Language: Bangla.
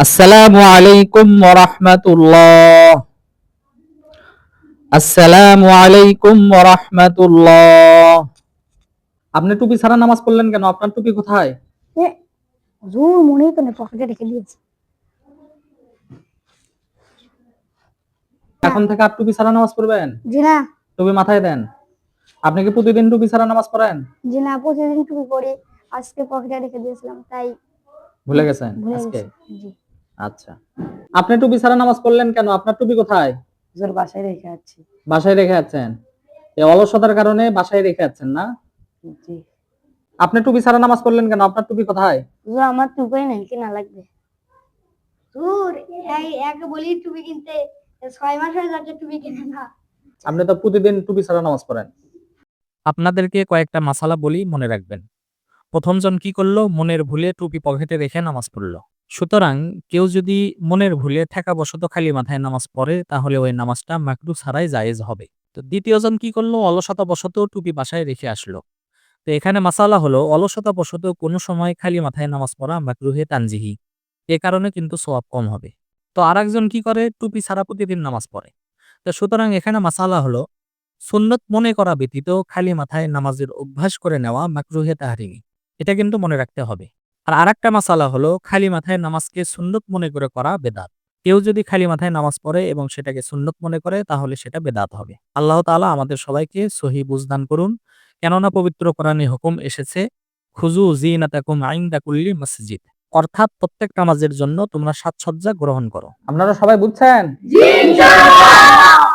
আসসালামু আলাইকুম ওয়া রাহমাতুল্লাহ। আসসালামু আলাইকুম ওয়া রাহমাতুল্লাহ। আপনি টুপি ছাড়া নামাজ পড়লেন কেন? আপনার টুপি কোথায়? হুজুর মনেই তো নেই, পকেটে রেখে দিয়েছি। এখন থেকে আর টুপি ছাড়া নামাজ পড়বেন? জি না। টুপি মাথায় দেন। আপনি কি প্রতিদিন টুপি ছাড়া নামাজ পড়েন? জি না, প্রতিদিন টুপি পরি। আজকে পকেটে রেখে দিয়েছিলাম, তাই ভুলে গেছেন ভুলে আজকে? গেছি। জি। আচ্ছা। আপনি টুপি ছাড়া নামাজ পড়লেন কেন? আপনার টুপি কোথায়? হুজুর বাসায় রেখে আছি। বাসায় রেখে আছেন। এই অলসতার কারণে বাসায় রেখে আছেন না? জি। আপনি টুপি ছাড়া নামাজ পড়লেন কেন? আপনার টুপি কোথায়? হুজুর আমার টুপি নেই, কিনা লাগবে। হুজুর এই একে বলি টুপি কিনতে, 6 মাস হয়ে যাচ্ছে টুপি কিনে না। আপনি তো প্রতিদিন টুপি ছাড়া নামাজ পড়েন। আপনাদেরকে কয়েকটা মাসালা বলি, মনে রাখবেন। প্রথম জন কি করলো? মনের ভুলে টুপি পকেটে রেখে নামাজ পড়লো। সুতরাং কেউ যদি মনের ভুলে ঠেকাবশত খালি মাথায় নামাজ পড়ে, তাহলে ওই নামাজটা মাকরুহ ছাড়াই জায়েজ হবে। তো দ্বিতীয় জন কি করলো? অলসতাবশত টুপি বাসায় রেখে আসলো। তো এখানে মাসালা হলো, অলসতাবশত কোনো সময় খালি মাথায় নামাজ পড়া মাকরুহে তানজিহি। এ কারণে কিন্তু সওয়াব কম হবে। তো আরেকজন কি করে? টুপি ছাড়া প্রতিদিন নামাজ পড়ে। তো সুতরাং এখানে মাসালা হলো, সুন্নত মনে করা ব্যতীত খালি মাথায় নামাজের অভ্যাস করে নেওয়া মাকরুহে তাহরিমি। এটা কিন্তু মনে রাখতে হবে। আর আরেকটা মাসালা হলো, খালি মাথায় নামাজকে সুন্নত মনে করে করা বেদাত। কেউ যদি খালি মাথায় নামাজ পড়ে এবং সেটাকে সুন্নত মনে করে, তাহলে সেটা বেদাত হবে। আল্লাহ তাআলা আমাদের সবাইকে সহি বুঝদান করুন। কেননা পবিত্র কোরআনে হুকুম এসেছে, খুযু যিনাতাকুম ইনদা কুল্লি মসজিদ, অর্থাৎ প্রত্যেক নামাজের জন্য তোমরা সাজসজ্জা গ্রহণ করো। আপনারা সবাই বুঝছেন? জি ইনশাআল্লাহ।